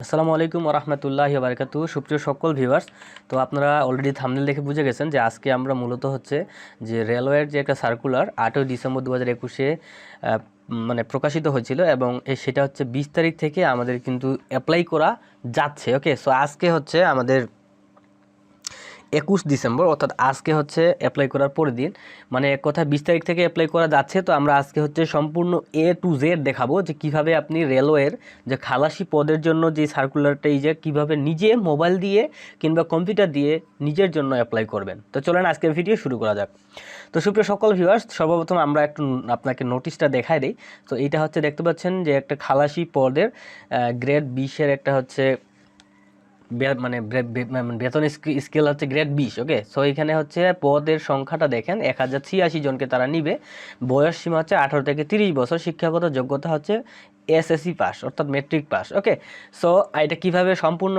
আসসালামু আলাইকুম ওয়া রাহমাতুল্লাহি ওয়া বারাকাতুহু। সুপ্রিয় সকল ভিউয়ার্স, তো আপনারা অলরেডি থাম্বনেল দেখে বুঝে গেছেন যে আজকে আমরা মূলত হচ্ছে যে রেলওয়ের যে একটা সার্কুলার 8ই ডিসেম্বর 2021-এ মানে প্রকাশিত হয়েছিল এবং সেটা হচ্ছে 20 তারিখ থেকে আমাদের কিন্তু অ্যাপ্লাই করা যাচ্ছে। ওকে, সো আজকে হচ্ছে আমাদের 21 ডিসেম্বর, অর্থাৎ আজকে হচ্ছে অ্যাপ্লাই করার পরের দিন, মানে এক কথা 20 তারিখ থেকে অ্যাপ্লাই করা যাচ্ছে। তো আমরা আজকে হচ্ছে সম্পূর্ণ A to Z দেখাবো যে কিভাবে আপনি রেলওয়ের যে খালাসি পদের জন্য যে সার্কুলারটা এই যে কীভাবে নিজে মোবাইল দিয়ে কিংবা কম্পিউটার দিয়ে নিজের জন্য অ্যাপ্লাই করবেন। তো চলেন আজকের ভিডিও শুরু করা যাক। তো সুপ্রিয় সকল ভিউয়ার্স, সর্বপ্রথম আমরা একটু আপনাকে নোটিশটা দেখাই দিই। তো এইটা হচ্ছে দেখতে পাচ্ছেন যে একটা খালাসি পদের গ্রেড 20-এর একটা হচ্ছে মানে বেতন স্কেল হচ্ছে গ্রেড 20। ওকে, সো এখানে হচ্ছে পদের সংখ্যাটা দেখেন 1086 জনকে তারা নিবে। বয়স সীমা হচ্ছে 18 থেকে 30 বছর। শিক্ষাগত যোগ্যতা হচ্ছে এসএসসি পাস অর্থাৎ মেট্রিক পাস। ওকে, সো এটা কিভাবে সম্পূর্ণ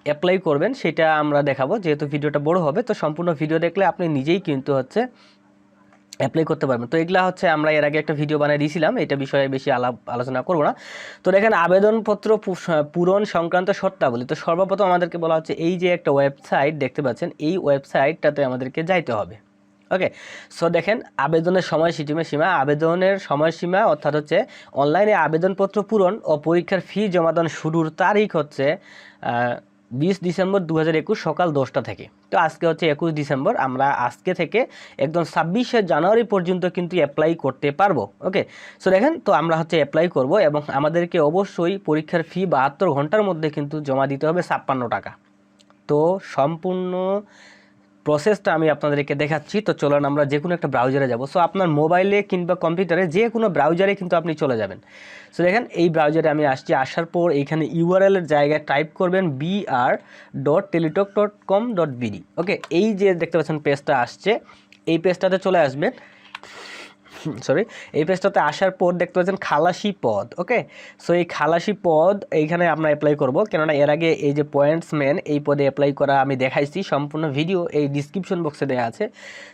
অ্যাপ্লাই করবেন সেটা আমরা দেখাবো। যেহেতু ভিডিওটা বড় হবে, তো সম্পূর্ণ ভিডিও দেখলে আপনি নিজেই কিন্তু হচ্ছে অ্যাপ্লাই করতে পারবেন। তো এগুলা হচ্ছে আমরা এর আগে একটা ভিডিও বানিয়ে দিয়েছিলাম, এটা বিষয়ে বেশি আলোচনা করব না। তো দেখেন আবেদনপত্র পূরণ সংক্রান্ত শর্তাবলী। তো সর্বপ্রথম আমাদেরকে বলা হচ্ছে এই যে একটা ওয়েবসাইট দেখতে পাচ্ছেন, এই ওয়েবসাইটটাতে আমাদেরকে যাইতে হবে। ওকে, সো দেখেন আবেদনের আবেদনের সময়সীমা অর্থাৎ হচ্ছে অনলাইনে আবেদনপত্র পূরণ ও পরীক্ষার ফি জমা দান শুরুর তারিখ হচ্ছে 20 ডিসেম্বর 2021 সকাল 10টা থেকে। তো আজকে হচ্ছে 21 ডিসেম্বর, আমরা আজকে থেকে একদম 26শে জানুয়ারি পর্যন্ত কিন্তু অ্যাপ্লাই করতে পারবো। ওকে, সো দেখেন তো আমরা হচ্ছে অ্যাপ্লাই করব এবং আমাদেরকে অবশ্যই পরীক্ষার ফি 72 ঘন্টার মধ্যে কিন্তু জমা দিতে হবে 56 টাকা। তো সম্পূর্ণ প্রসেসটা আমি আপনাদেরকে দেখাচ্ছি। তো চলুন আমরা যে কোনো একটা ব্রাউজারে যাব। সো আপনার মোবাইলে কিংবা কম্পিউটারে যে কোনো ব্রাউজারে কিন্তু আপনি চলে যাবেন। সো দেখেন এই ব্রাউজারে আমি আসছি, আসার পর এইখানে ইউআরএলের জায়গায় টাইপ করবেন br.teletalk.com.bd। ওকে, এই যে দেখতে পাচ্ছেন পেজটা আসছে, এই পেজটাতে চলে আসবেন। এই পেজটাতে আসার পর দেখতে পাচ্ছেন খালাসি পদ। ওকে, সো এই খালাসি পদ এইখানে আমরা অ্যাপ্লাই করব, কেননা এর আগে এই যে পয়েন্টসম্যান এই পদে অ্যাপ্লাই করা আমি দেখাইছি, সম্পূর্ণ ভিডিও এই ডিসক্রিপশন বক্সে দেওয়া আছে।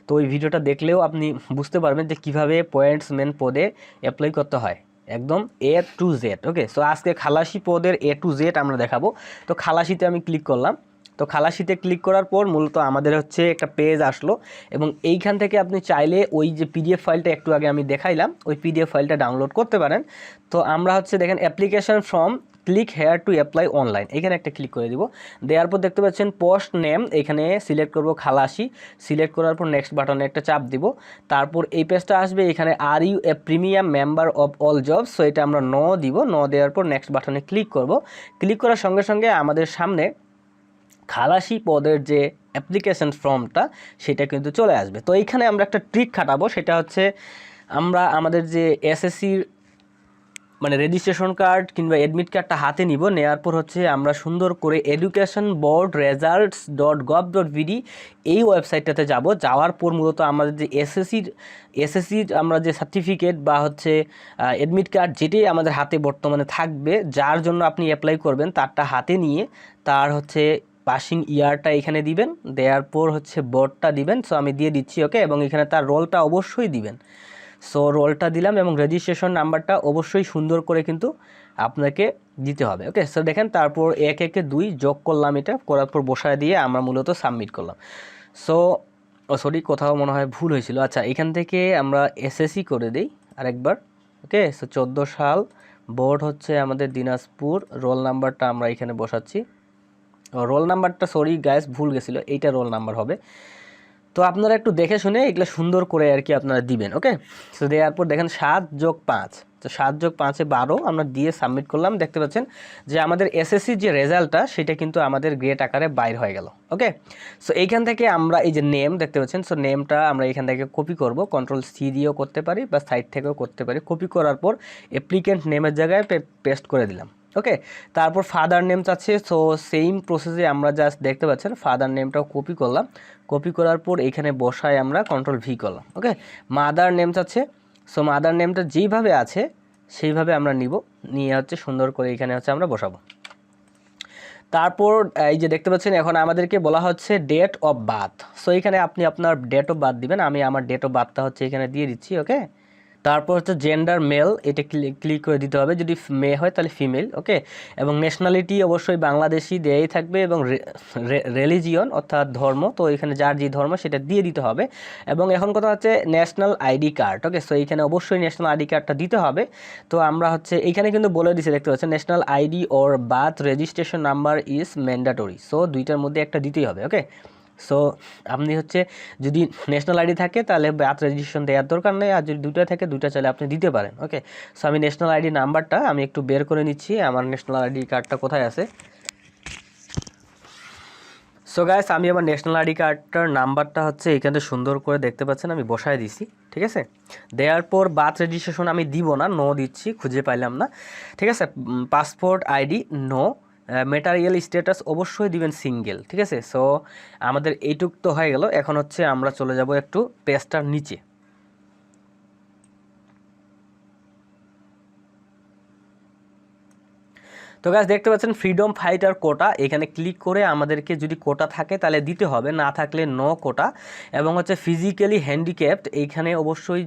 তো ওই ভিডিওটা দেখলেও আপনি বুঝতে পারবেন যে কিভাবে পয়েন্টসম্যান পদে অ্যাপ্লাই করতে হয় একদম A to Z। Okay, so আজকে খালাসি পদের A to Z আমরা দেখাবো। তো খালাসিতে আমি ক্লিক করলাম। তো খালাসিতে ক্লিক করার পর মূলত আমাদের হচ্ছে একটা পেজ আসলো এবং এইখান থেকে আপনি চাইলে ওই যে পিডিএফ ফাইলটা একটু আগে আমি দেখাইলাম, ওই পিডিএফ ফাইলটা ডাউনলোড করতে পারেন। তো আমরা হচ্ছে দেখেন application form, click here to apply online, এখানে একটা ক্লিক করে দিব। দেওয়ার পর দেখতে পাচ্ছেন পোস্ট নেম, এখানে সিলেক্ট করব খালাসি। সিলেক্ট করার পর নেক্সট বাটনে একটা চাপ দিব। তারপর এই পেজটা আসবে, এখানে are you a premium member of all jobs, so এটা আমরা নো দিব। নো দেওয়ার পর নেক্সট বাটনে ক্লিক করব। ক্লিক করার সঙ্গে সঙ্গে আমাদের সামনে খালাসি পদের যে অ্যাপ্লিকেশন ফর্মটা সেটা কিন্তু চলে আসবে। তো এইখানে আমরা একটা ট্রিক খাটাবো, সেটা হচ্ছে আমরা আমাদের যে এসএসসির মানে রেজিস্ট্রেশন কার্ড কিংবা অ্যাডমিট কার্ডটা হাতে নিব। নেওয়ার পর হচ্ছে আমরা সুন্দর করে এডুকেশন বোর্ড রেজাল্টস .gov.bd এই ওয়েবসাইটটাতে যাব। যাওয়ার পর মূলত আমাদের যে এসএসসির আমরা যে সার্টিফিকেট বা হচ্ছে অ্যাডমিট কার্ড যেটাই আমাদের হাতে বর্তমানে থাকবে, যার জন্য আপনি অ্যাপ্লাই করবেন তারটা হাতে নিয়ে তার হচ্ছে পাসিং ইয়ারটা এখানে দিবেন। দেওয়ার পর হচ্ছে বোর্ডটা দিবেন। সো আমি দিয়ে দিচ্ছি। ওকে, এবং এখানে তার রোলটা অবশ্যই দিবেন। সো রোলটা দিলাম এবং রেজিস্ট্রেশন নাম্বারটা অবশ্যই সুন্দর করে কিন্তু আপনাকে দিতে হবে। ওকে, সো দেখেন তারপর 112 যোগ করলাম, এটা করার পর বসায় দিয়ে আমরা মূলত সাবমিট করলাম। সো সরি, কোথাও মনে হয় ভুল হয়েছিল। আচ্ছা, এখান থেকে আমরা এসএসসি করে দিই আরেকবার। ওকে, সো 14 সাল, বোর্ড হচ্ছে আমাদের দিনাজপুর, রোল নাম্বারটা আমরা এখানে বসাচ্ছি। রোল নাম্বারটা সরি গাইস ভুল গেছিলো, এইটা রোল নাম্বার হবে। তো আপনারা একটু দেখে শুনে এগুলো সুন্দর করে আর কি আপনারা দিবেন। ওকে, সো দেওয়ার পর দেখেন 7+5, তো 7+5 12 আমরা দিয়ে সাবমিট করলাম। দেখতে পাচ্ছেন যে আমাদের এসএসসির যে রেজাল্টটা সেটা কিন্তু আমাদের গ্রেড আকারে বাইর হয়ে গেল। ওকে, সো এইখান থেকে আমরা এই যে নেম দেখতে পাচ্ছেন, সো নেমটা আমরা এখান থেকে কপি করব, Ctrl+C দিয়েও করতে পারি বা সাইড থেকেও করতে পারি। কপি করার পর অ্যাপ্লিক্যান্ট নেমের জায়গায় পেস্ট করে দিলাম। ওকে, তারপর ফাদার নেম চাচ্ছে, সো সেম প্রসেসে আমরা জাস্ট দেখতে পাচ্ছেন ফাদার নেমটাও কপি করলাম। কপি করার পর এখানে বসায় আমরা Ctrl+V করলাম। ওকে, মাদার নেম চাচ্ছে, সো মাদার নেমটা যেইভাবে আছে সেইভাবে আমরা নিয়ে হচ্ছে সুন্দর করে এখানে হচ্ছে আমরা বসাবো। তারপর এই যে দেখতে পাচ্ছেন এখন আমাদেরকে বলা হচ্ছে ডেট অফ বার্থ। সো এখানে আপনি আপনার ডেট অফ বার্থ দিবেন। আমি আমার ডেট অফ বার্থটা হচ্ছে এখানে দিয়ে দিচ্ছি। ওকে, তারপর হচ্ছে জেন্ডার মেল, এটা ক্লিক করে দিতে হবে, যদি মেয়ে হয় তাহলে ফিমেল, ওকে। এবং ন্যাশনালিটি অবশ্যই বাংলাদেশি দেয়াই থাকবে, এবং রিলিজিয়ন অর্থাৎ ধর্ম, তো এখানে যার যে ধর্ম সেটা দিয়ে দিতে হবে। এবং এখন কথা হচ্ছে ন্যাশনাল আইডি কার্ড, ওকে। সো এইখানে অবশ্যই ন্যাশনাল আইডি কার্ডটা দিতে হবে। তো আমরা হচ্ছে এইখানে কিন্তু বলে দিচ্ছে, দেখতে পাচ্ছেন national ID or birth registration number is mandatory, so দুইটার মধ্যে একটা দিতেই হবে, ওকে। সো আপনি হচ্ছে যদি ন্যাশনাল আইডি থাকে তাহলে বার্থ রেজিস্ট্রেশন দেওয়ার দরকার নেই, আর যদি দুইটা থাকে দুইটা চাইলে আপনি দিতে পারেন, ওকে। সো আমি ন্যাশনাল আইডি নাম্বারটা আমি একটু বের করে নিচ্ছি, আমার ন্যাশনাল আইডি কার্ডটা কোথায় আছে। সো গাইস, আমি আমার ন্যাশনাল আইডি কার্ডটার নাম্বারটা হচ্ছে এখানে সুন্দর করে দেখতে পাচ্ছেন আমি বসায় দিছি, ঠিক আছে। দেওয়ার পর বার্থ রেজিস্ট্রেশন আমি দিব না, নো দিচ্ছি, খুঁজে পাইলাম না, ঠিক আছে। Passport ID no, material status অবশ্যই দিবেন সিঙ্গেল, ঠিক আছে। সো আমাদের এইটুক তো হয়ে গেল। এখন হচ্ছে আমরা চলে যাব একটু পেজটার নিচে। তো গাইস দেখতে পাচ্ছেন ফ্রিডম ফাইটার কোটা, এখানে ক্লিক করে আমাদেরকে যদি কোটা থাকে তাহলে দিতে হবে, না থাকলে নো কোটা। এবং হচ্ছে ফিজিক্যালি হ্যান্ডিক্যাপড, এইখানে অবশ্যই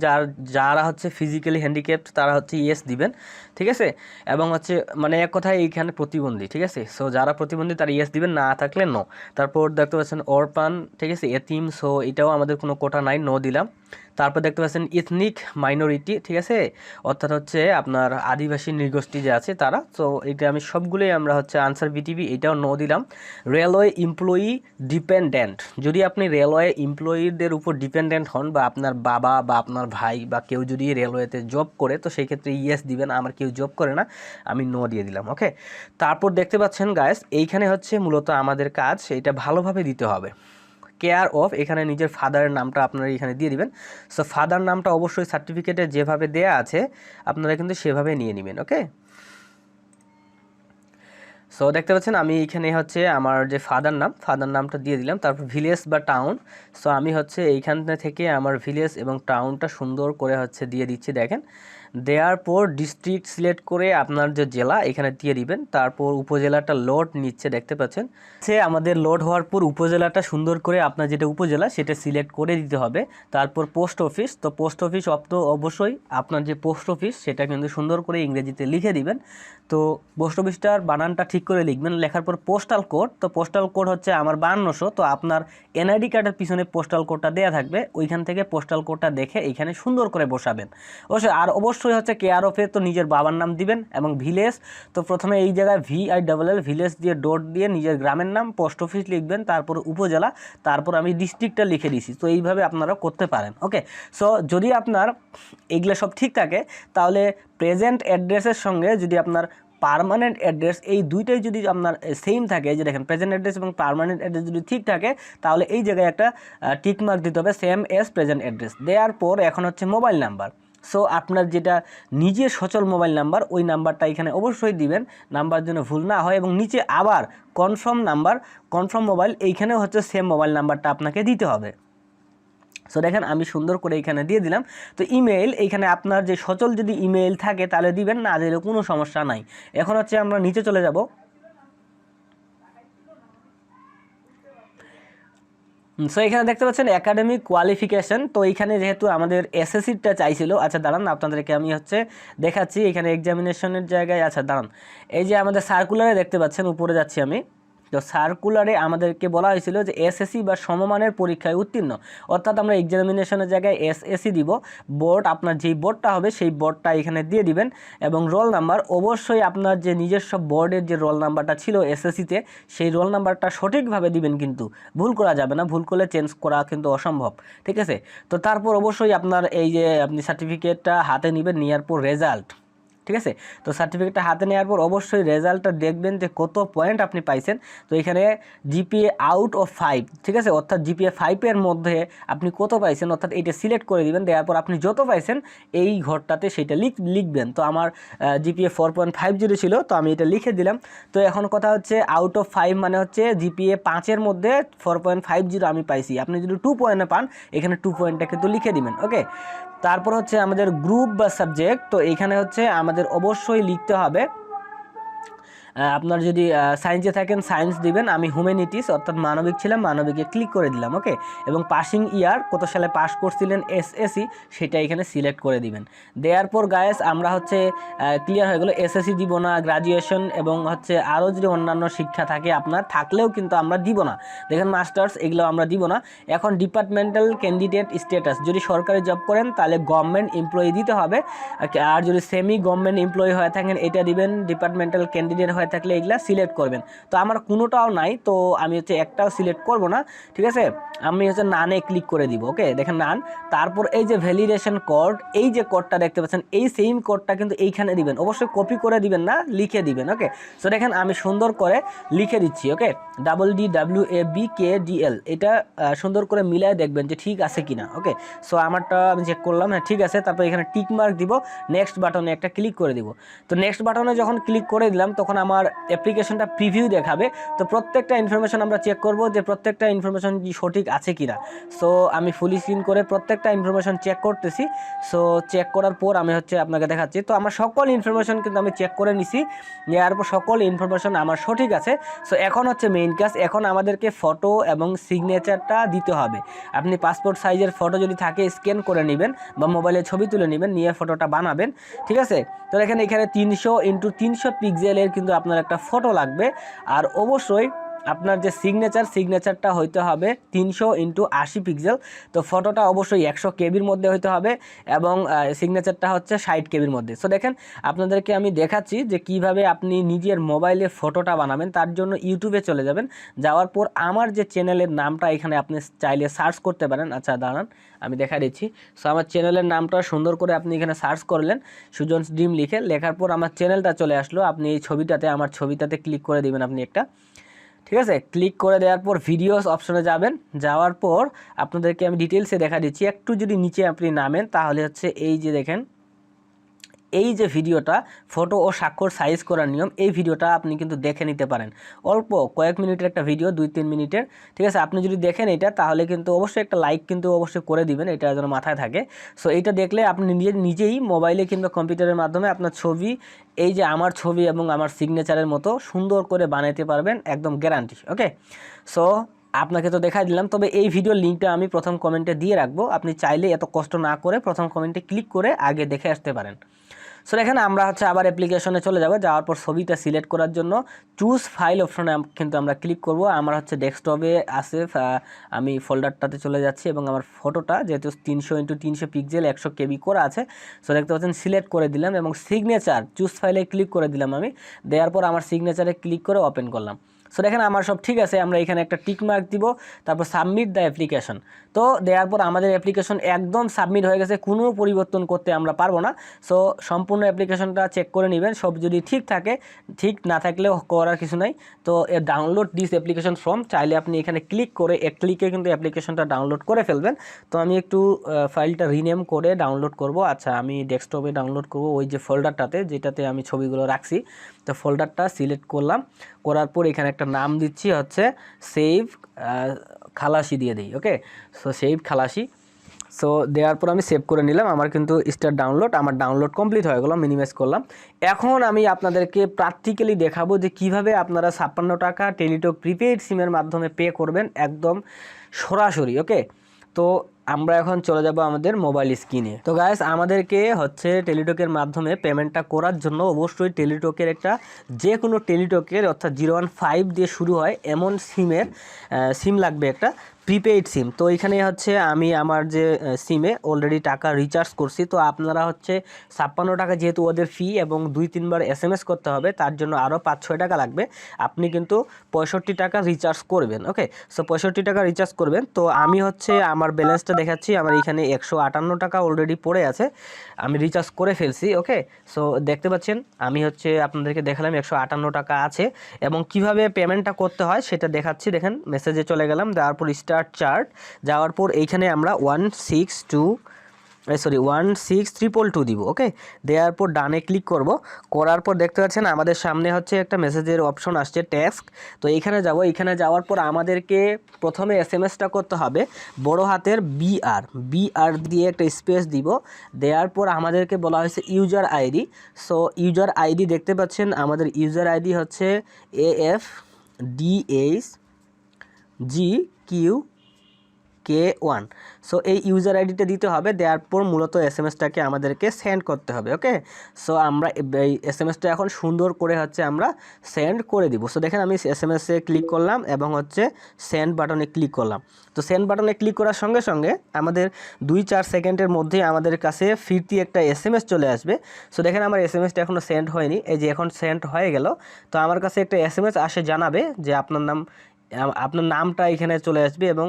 যারা হচ্ছে ফিজিক্যালি হ্যান্ডিক্যাপড তারা হচ্ছে ইয়েস দিবেন, ঠিক আছে। এবং হচ্ছে মানে এক কথায় এইখানে প্রতিবন্ধী, ঠিক আছে। সো যারা প্রতিবন্ধী তারা ইয়েস দিবেন, না থাকলে নো। তারপর দেখতে পাচ্ছেন অরপান, ঠিক আছে, এতিম, সো এটাও আমাদের কোনো কোটা নাই, নো দিলাম। তারপর দেখতে পাচ্ছেন ইথনিক মাইনরিটি, ঠিক আছে, অর্থাৎ হচ্ছে আপনার আদিবাসী নৃগোষ্ঠী যে আছে তারা, তো এটা আমি সবগুলোই আমরা হচ্ছে আনসার বিটিভি, এটাও নো দিলাম। রেলওয়ে এমপ্লয়ি ডিপেন্ডেন্ট, যদি আপনি রেলওয়ে এমপ্লয়িদের উপর ডিপেন্ডেন্ট হন, বা আপনার বাবা বা আপনার ভাই বা কেউ যদি রেলওয়েতে জব করে, তো সেই ক্ষেত্রে ইয়েস দিবেন, আমার কেউ জব করে না, আমি নো দিয়ে দিলাম, ওকে। তারপর দেখতে পাচ্ছেন গাইস, এইখানে হচ্ছে মূলত আমাদের কাজ, এটা ভালোভাবে দিতে হবে। কেয়ার অফ, এখানে নিজের ফাদারের নামটা আপনারা এখানে দিয়ে দিবেন। সো ফাদার নামটা অবশ্যই সার্টিফিকেটে যেভাবে দেয়া আছে আপনারা কিন্তু সেভাবে নিয়ে নেবেন, ওকে। সো দেখতে পাচ্ছেন আমি এখানে হচ্ছে আমার যে ফাদার নামটা দিয়ে দিলাম। তারপর ভিলেজ বা টাউন, সো আমি হচ্ছে এইখান থেকে আমার ভিলেজ এবং টাউনটা সুন্দর করে হচ্ছে দিয়ে দিচ্ছি, দেখেন। দেওয়ার পর ডিস্ট্রিক্ট সিলেক্ট করে আপনার যে জেলা এখানে দিয়ে দিবেন। তারপর উপজেলাটা লোড নিচ্ছে, দেখতে পাচ্ছেন। সে আমাদের লোড হওয়ার পর উপজেলাটা সুন্দর করে আপনার যেটা উপজেলা সেটা সিলেক্ট করে দিতে হবে। তারপর পোস্ট অফিস, তো পোস্ট অফিস অবশ্যই আপনার যে পোস্ট অফিস সেটা কিন্তু সুন্দর করে ইংরেজিতে লিখে দিবেন। তো পোস্ট অফিসটার বানানটা ঠিক করে লিখবেন। লেখার পর পোস্টাল কোড, তো পোস্টাল কোড হচ্ছে আমার 5200, তো আপনার এনআইডি কার্ডের পিছনে পোস্টাল কোডটা দেওয়া থাকবে, ওইখান থেকে পোস্টাল কোডটা দেখে এইখানে সুন্দর করে বসাবেন। অবশ্যই হচ্ছে কেয়ার অফে তো নিজের বাবার নাম দিবেন। এবং ভিলেজ, তো প্রথমে এই জায়গায় VILL ভিলেজ দিয়ে ডট দিয়ে নিজের গ্রামের নাম, পোস্ট অফিস লিখবেন, তারপর উপজেলা, তারপর আমি ডিস্ট্রিক্টটা লিখে দিছি। তো এইভাবে আপনারা করতে পারেন, ওকে। সো যদি আপনার এগুলো সব ঠিক থাকে তাহলে প্রেজেন্ট অ্যাড্রেসের সঙ্গে যদি আপনার পার্মানেন্ট অ্যাড্রেস, এই দুইটাই যদি আপনার সেম থাকে, যে দেখেন প্রেজেন্ট অ্যাড্রেস এবং পার্মানেন্ট অ্যাড্রেস যদি ঠিক থাকে তাহলে এই জায়গায় একটা টিক মার্ক দিতে হবে, সেম এজ প্রেজেন্ট অ্যাড্রেস। দেওয়ার পর এখন হচ্ছে মোবাইল নাম্বার, সো আপনার যেটা নিজের সচল মোবাইল নাম্বার ওই নাম্বারটা এখানে অবশ্যই দিবেন, নাম্বার যেন ভুল না হয়। এবং নিচে আবার কনফার্ম মোবাইল, এইখানেও হচ্ছে সেম মোবাইল নাম্বারটা আপনাকে দিতে হবে। সো দেখেন আমি সুন্দর করে এখানে দিয়ে দিলাম। তো ইমেইল, এইখানে আপনার যে সচল যদি ইমেইল থাকে তাহলে দিবেন, না দিলে কোনো সমস্যা নাই। এখন হচ্ছে আমরা নিচে চলে যাব। সো এখানে দেখতে পাচ্ছেন একাডেমিক কোয়ালিফিকেশন, তো এইখানে যেহেতু আমাদের SSCটা চাইছিল, আচ্ছা দাঁড়ান আপনাদেরকে আমি হচ্ছে দেখাচ্ছি এখানে এক্সামিনেশনের জায়গায়। আচ্ছা দাঁড়ান, এই যে আমাদের সার্কুলারে দেখতে পাচ্ছেন, উপরে যাচ্ছি আমি। তো সার্কুলারে আমাদেরকে বলা হয়েছিল যে SSC বা সমমানের পরীক্ষায় উত্তীর্ণ, অর্থাৎ আমরা এক্সামিনেশনের জায়গায় SSC দিব। বোর্ড, আপনার যেই বোর্ডটা হবে সেই বোর্ডটা এখানে দিয়ে দিবেন। এবং রোল নাম্বার, অবশ্যই আপনার যে নিজস্ব বোর্ডের যে রোল নাম্বারটা ছিল SSCতে সেই রোল নাম্বারটা সঠিকভাবে দিবেন, কিন্তু ভুল করা যাবে না, ভুল করলে চেঞ্জ করা কিন্তু অসম্ভব, ঠিক আছে। তো তারপর অবশ্যই আপনার এই যে আপনি সার্টিফিকেটটা হাতে নেবেন, নেওয়ার পর রেজাল্ট, ঠিক আছে। তো সার্টিফিকেটটা হাতে নেওয়ার পর অবশ্যই রেজাল্টটা দেখবেন যে কত পয়েন্ট আপনি পাইছেন। তো এখানে GPA আউট অফ 5, ঠিক আছে, অর্থাৎ GPA 5-এর মধ্যে আপনি কত পাইছেন, অর্থাৎ এটা সিলেক্ট করে দিবেন। দেওয়ার পর আপনি যত পাইছেন এই ঘরটাতে সেটা লিখবেন। তো আমার GPA 4.50 ছিল, তো আমি এটা লিখে দিলাম। তো এখন কথা হচ্ছে আউট অফ 5 মানে হচ্ছে GPA 5-এর মধ্যে 4.50 আমি পাইছি। আপনি যদি 2 পয়েন্টে পান এখানে 2 পয়েন্টটা কিন্তু লিখে দিবেন, ওকে। তারপর হচ্ছে আমাদের গ্রুপ বা সাবজেক্ট, তো এইখানে হচ্ছে আমাদের অবশ্যই লিখতে হবে আপনার যদি সায়েন্সে থাকেন সায়েন্স দিবেন, আমি হিউম্যানিটিস অর্থাৎ মানবিক ছিলাম, মানবিকে ক্লিক করে দিলাম। ওকে, এবং পাসিং ইয়ার কত সালে পাস করছিলেন এসএসসি সেটা এখানে সিলেক্ট করে দিবেন। দেওয়ার পর গায়েস আমরা হচ্ছে ক্লিয়ার হয়ে গেলো। এসএসসি দিব না, গ্রাজুয়েশন এবং হচ্ছে আরও যদি অন্যান্য শিক্ষা থাকে আপনার থাকলেও কিন্তু আমরা দিব না। দেখেন মাস্টার্স এগুলো আমরা দিব না। এখন ডিপার্টমেন্টাল ক্যান্ডিডেট স্ট্যাটাস, যদি সরকারি জব করেন তাহলে গভর্নমেন্ট এমপ্লয়ি দিতে হবে, আর যদি সেমি গভর্নমেন্ট এমপ্লয়ি হয়ে থাকেন এটা দিবেন। ডিপার্টমেন্টাল ক্যান্ডিডেট হয়ে থাকলে এগুলা সিলেক্ট করবেন। তো আমার কোনোটাও নাই, তো আমি হচ্ছে একটাও সিলেক্ট করব না, ঠিক আছে। আমি হচ্ছে নানে ক্লিক করে দিব। ওকে, দেখেন নান। তারপর এই যে ভ্যালিডেশন কোড, এই যে কোডটা দেখতে পাচ্ছেন এই সেম কোডটা কিন্তু এইখানে দিবেন, অবশ্যই কপি করে দিবেন না, লিখে দিবেন। ওকে, সো দেখেন আমি সুন্দর করে লিখে দিচ্ছি। ওকে, DWABKDL এটা সুন্দর করে মিলাই দেখবেন যে ঠিক আছে কিনা। ওকে, সো আমারটা আমি চেক করলাম, হ্যাঁ ঠিক আছে। তারপর এখানে টিক মার্ক দিব, নেক্সট বাটনে একটা ক্লিক করে দিব। তো নেক্সট বাটনে যখন ক্লিক করে দিলাম তখন আমার অ্যাপ্লিকেশনটা প্রিভিউ দেখাবে। তো প্রত্যেকটা ইনফরমেশন আমরা চেক করব যে প্রত্যেকটা ইনফরমেশন সঠিক আছে কিনা। সো আমি ফুল স্ক্রিন করে প্রত্যেকটা ইনফরমেশন চেক করতেছি। সো চেক করার পর আমি হচ্ছে আপনাকে দেখাচ্ছি। তো আমার সকল ইনফরমেশন কিন্তু আমি চেক করে নিছি, নেওয়ার পর সকল ইনফরমেশন আমার সঠিক আছে। সো এখন হচ্ছে মেইন কাজ, এখন আমাদেরকে ফটো এবং সিগনেচারটা দিতে হবে। আপনি পাসপোর্ট সাইজের ফটো যদি থাকে স্ক্যান করে নেবেন বা মোবাইলে ছবি তুলে নেবেন, নিয়ে ফটোটা বানাবেন, ঠিক আছে। তো এখানে 300x300 পিক্সেলের কিন্তু আপনার একটা ফটো লাগবে। আর অবশ্যই আপনার যে সিগনেচারটা হইতে হবে 300x80 পিক্সেল। তো ফটোটা অবশ্যই 100 কেবির মধ্যে হইতে হবে এবং সিগনেচারটা হচ্ছে 60 কেবির মধ্যে। সো দেখেন আপনাদেরকে আমি দেখাচ্ছি যে কিভাবে আপনি নিজের মোবাইলে ফটোটা বানাবেন। তার জন্য ইউটিউবে চলে যাবেন, যাওয়ার পর আমার যে চ্যানেলের নামটা এখানে আপনি চাইলে সার্চ করতে পারেন। আচ্ছা দাঁড়ান আমি দেখা দিচ্ছি। সো আমার চ্যানেলের নামটা সুন্দর করে আপনি এখানে সার্চ করলেন, সুজনস ড্রিম লিখে, লেখার পর আমার চ্যানেলটা চলে আসলো। আপনি এই ছবিটাতে, আমার ছবিটাতে ক্লিক করে দিবেন আপনি একটা, ঠিক আছে। ক্লিক করে দেওয়ার পর ভিডিওস অপশনে যাবেন, যাওয়ার পর আপনাদেরকে আমি ডিটেলসে দেখা দিচ্ছি। একটু যদি নিচে আপনি নামেন তাহলে হচ্ছে এই যে দেখেন এই যে ভিডিওটা ফটো ও স্বাক্ষর সাইজ করার নিয়ম, এই ভিডিওটা আপনি কিন্তু দেখে নিতে পারেন। অল্প কয়েক মিনিটের একটা ভিডিও, 2-3 মিনিটের, ঠিক আছে। আপনি যদি দেখেন এটা তাহলে কিন্তু অবশ্যই একটা লাইক কিন্তু অবশ্যই করে দিবেন, এটা যেন মাথায় থাকে। সো এইটা দেখলে আপনি নিজেই মোবাইলে কিংবা কম্পিউটারের মাধ্যমে আপনার ছবি, এই যে আমার ছবি এবং আমার সিগনেচারের মতো সুন্দর করে বানাইতে পারবেন, একদম গ্যারান্টি। ওকে, সো আপনাকে তো দেখাই দিলাম, তবে এই ভিডিওর লিঙ্কটা আমি প্রথম কমেন্টে দিয়ে রাখবো। আপনি চাইলে এত কষ্ট না করে প্রথম কমেন্টে ক্লিক করে আগে দেখে আসতে পারেন। সো দেখেন আমরা হচ্ছে আবার অ্যাপ্লিকেশনে চলে যাব, যাওয়ার পর ছবিটা সিলেক্ট করার জন্য চুজ ফাইল অপশনে কিন্তু আমরা ক্লিক করব। আমার হচ্ছে ডেস্কটপে আছে, আমি ফোল্ডারটাতে চলে যাচ্ছি এবং আমার ফটোটা যেহেতু 300x300 পিক্সেল 100 কেবি করা আছে, সো দেখতে পাচ্ছেন সিলেক্ট করে দিলাম এবং সিগনেচার চুজ ফাইলে ক্লিক করে দিলাম আমি। দেওয়ার পর আমার সিগনেচারে ক্লিক করে ওপেন করলাম। সো দেখেন আমার সব ঠিক আছে, আমরা এখানে একটা টিক মার্ক দিব, তারপর সাবমিট দ্য অ্যাপ্লিকেশন। তো দেওয়ার পর আমাদের অ্যাপ্লিকেশন একদম সাবমিট হয়ে গেছে, কোনো পরিবর্তন করতে আমরা পারবো না। সো সম্পূর্ণ অ্যাপ্লিকেশনটা চেক করে নেবেন, সব যদি ঠিক থাকে, ঠিক না থাকলেও করার কিছু নাই। তো ডাউনলোড দিস অ্যাপ্লিকেশন ফ্রম, চাইলে আপনি এখানে ক্লিক করে এক ক্লিকে কিন্তু অ্যাপ্লিকেশনটা ডাউনলোড করে ফেলবেন। তো আমি একটু ফাইলটা রিনেম করে ডাউনলোড করব। আচ্ছা আমি ডেস্কটপে ডাউনলোড করব ওই যে ফোল্ডারটাতে যেটাতে আমি ছবিগুলো রাখছি। তো ফোল্ডারটা সিলেক্ট করলাম, করার পর এখানে একটা নাম দিচ্ছি হচ্ছে সেভ খালাসি দিয়ে দিই। ওকে, সো সেভ খালাসি। সো দেওয়ার পর আমি সেভ করে নিলাম, আমার কিন্তু স্টার্ট ডাউনলোড, আমার ডাউনলোড কমপ্লিট হয়ে গেল, মিনিমাইজ করলাম। এখন আমি আপনাদেরকে প্র্যাকটিক্যালি দেখাবো যে কিভাবে আপনারা 56 টাকা টেলিটক প্রিপেইড সিমের মাধ্যমে পে করবেন একদম সরাসরি। ওকে, তো আমরা এখন চলে যাব আমাদের মোবাইল স্ক্রিনে। তো গাইস আমাদেরকে হচ্ছে টেলিটকের মাধ্যমে পেমেন্টটা করার জন্য অবশ্যই টেলিটকের একটা, যে কোনো টেলিটকের অর্থাৎ 015 দিয়ে শুরু হয় এমন সিম লাগবে, একটা প্রিপেইড সিম। তো এখানে হচ্ছে আমি আমার যে সিমে অলরেডি টাকা রিচার্জ করছি। তো আপনারা হচ্ছে 56 টাকা যেহেতু ওদের ফি এবং 2-3 বার SMS করতে হবে, তার জন্য আরও 5-6 টাকা লাগবে। আপনি কিন্তু 65 টাকা রিচার্জ করবেন। ওকে, সো 65 টাকা রিচার্জ করবেন। তো আমি হচ্ছে আমার ব্যালেন্সটা দেখাচ্ছি, আমার এখানে 158 টাকা অলরেডি পড়ে আছে, আমি রিচার্জ করে ফেলছি। ওকে, সো দেখতে পাচ্ছেন আমি হচ্ছে আপনাদেরকে দেখালাম 158 টাকা আছে এবং কিভাবে পেমেন্টটা করতে হয় সেটা দেখাচ্ছি। দেখেন মেসেজে চলে গেলাম, দেওয়ার পর স্টার্ট চার্ট, যাওয়ার পর এইখানে আমরা 162 সরি 16322 দিব। ওকে, দেওয়ার পর ডানে ক্লিক করব। করার পর দেখতে পাচ্ছেন আমাদের সামনে হচ্ছে একটা মেসেজের অপশন আসছে টাস্ক। তো এইখানে যাব, এখানে যাওয়ার পর আমাদেরকে প্রথমে এসএমএসটা করতে হবে বড় হাতের বিআর দিয়ে একটা স্পেস দিব। দেওয়ার পর আমাদেরকে বলা হয়েছে user ID. So user ID দেখতে পাচ্ছেন আমাদের ইউজার আইডি হচ্ছে AFDHGQK1। সো এই ইউজার আইডিটা দিতে হবে। দেওয়ার পর মূলত এসএমএসটাকে আমাদেরকে সেন্ড করতে হবে। ওকে, সো আমরা এই এসএমএসটা এখন সুন্দর করে হচ্ছে আমরা সেন্ড করে দিব। সো দেখেন আমি এসএমএসে ক্লিক করলাম এবং হচ্ছে সেন্ড বাটনে ক্লিক করলাম। তো সেন্ড বাটনে ক্লিক করার সঙ্গে সঙ্গে আমাদের 2-4 সেকেন্ডের মধ্যেই আমাদের কাছে ফিরতি একটা এসএমএস চলে আসবে। সো দেখেন আমার এসএমএসটা এখনও সেন্ড হয়নি, এই যে এখন সেন্ড হয়ে গেল। তো আমার কাছে একটা এসএমএস আসে জানাবে যে আপনার নামটা এখানে চলে আসবে এবং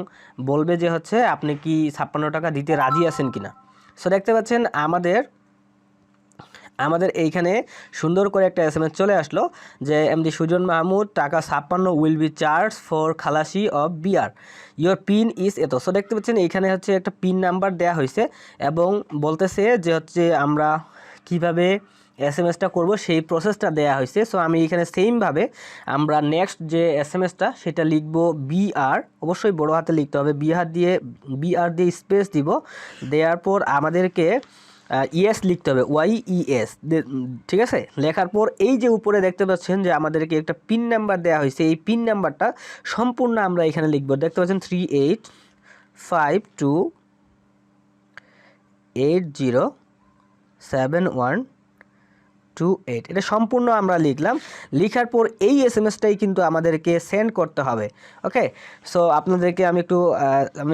বলবে যে হচ্ছে আপনি কি 56 টাকা দিতে রাজি আছেন কিনা। সো দেখতে পাচ্ছেন আমাদের এইখানে সুন্দর করে একটা এসএমএস চলে আসলো যে এমডি সুজন মাহমুদ টাকা 56 উইল বি চার্জ ফর খালাসি of BR, your pin is এত। সো দেখতে পাচ্ছেন এইখানে হচ্ছে একটা পিন নাম্বার দেওয়া হয়েছে এবং বলতেছে যে হচ্ছে আমরা কিভাবে এসএমএসটা করব সেই প্রসেসটা দেয়া হয়েছে। সো আমি এখানে সেমভাবে আমরা নেক্সট যে এসএমএসটা সেটা লিখব বিআর, অবশ্যই বড় হাতে লিখতে হবে। বিআর দিয়ে স্পেস দিব। দেওয়ার পর আমাদেরকে ইএস লিখতে হবে, YES, ঠিক আছে। লেখার পর এই যে উপরে দেখতে পাচ্ছেন যে আমাদেরকে একটা পিন নাম্বার দেওয়া হয়েছে, এই পিন নাম্বারটা সম্পূর্ণ আমরা এখানে লিখব। দেখতে পাচ্ছেন 3852807128, এটা সম্পূর্ণ আমরা লিখলাম। লিখার পর এই এসএমএসটাই কিন্তু আমাদেরকে সেন্ড করতে হবে। ওকে, সো আপনাদেরকে আমি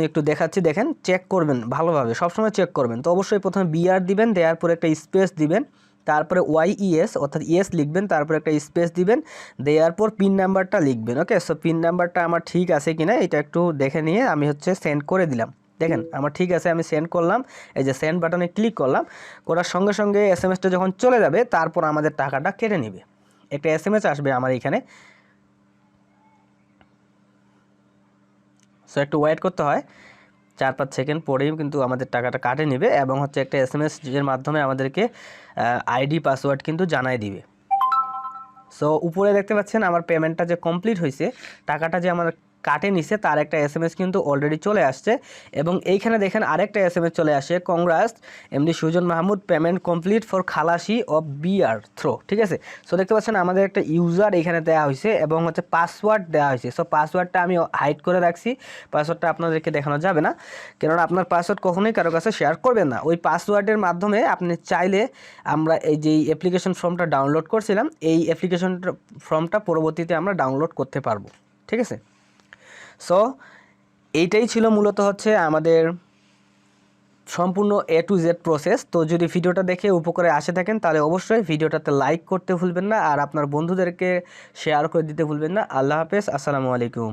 একটু দেখাচ্ছি, দেখেন চেক করবেন ভালোভাবে, সবসময় চেক করবেন। তো অবশ্যই প্রথমে বিআর দিবেন, দেওয়ার পর একটা স্পেস দিবেন, তারপরে YES অর্থাৎ ইএস লিখবেন, তারপর একটা স্পেস দিবেন, দেওয়ার পর পিন নাম্বারটা লিখবেন। ওকে, সো পিন নাম্বারটা আমার ঠিক আছে কিনা এটা একটু দেখে নিয়ে আমি হচ্ছে সেন্ড করে দিলাম। দেখেন আমার ঠিক আছে, আমি সেন্ড করলাম, এই যে সেন্ড বাটনে ক্লিক করলাম। করার সঙ্গে সঙ্গে এসএমএসটা যখন চলে যাবে তারপর আমাদের টাকাটা কেটে নেবে। একটা এসএমএস আসবে আমার এইখানে, সো একটু ওয়েট করতে হয়, 4-5 সেকেন্ড পরেই কিন্তু আমাদের টাকাটা কাটে নেবে এবং হচ্ছে একটা এসএমএস এর মাধ্যমে আমাদেরকে আইডি পাসওয়ার্ড কিন্তু জানাই দিবে। সো উপরে দেখতে পাচ্ছেন আমার পেমেন্টটা যে কমপ্লিট হয়েছে, টাকাটা যে আমার কাটে নিছে তার একটা এসএমএস কিন্তু অলরেডি চলে আসছে এবং এইখানে দেখেন আরেকটা এসএমএস চলে আসে, congrats MD Sujon Mahmud, payment complete for খালাসি অফ বিআর থ্রো। ঠিক আছে, সো দেখতে পাচ্ছেন আমাদের একটা ইউজার এখানে দেওয়া হয়েছে এবং হচ্ছে পাসওয়ার্ড দেওয়া হয়েছে। সো পাসওয়ার্ডটা আমি হাইড করে রাখছি, পাসওয়ার্ডটা আপনাদেরকে দেখানো যাবে না, কেননা আপনার পাসওয়ার্ড কখনোই কারো কাছে শেয়ার করবেন না। ওই পাসওয়ার্ডের মাধ্যমে আপনি চাইলে আমরা এই যে অ্যাপ্লিকেশন ফর্মটা ডাউনলোড করছিলাম, এই অ্যাপ্লিকেশন ফর্মটা পরবর্তীতে আমরা ডাউনলোড করতে পারবো। ঠিক আছে, সো এইটাই ছিল মূলত হচ্ছে আমাদের সম্পূর্ণ A to Z প্রসেস। তো যদি ভিডিওটা দেখে উপকারে আসে থাকেন তাহলে অবশ্যই ভিডিওটাতে লাইক করতে ভুলবেন না আর আপনার বন্ধুদেরকে শেয়ার করে দিতে ভুলবেন না। আল্লাহ হাফেজ, আসসালামু আলাইকুম।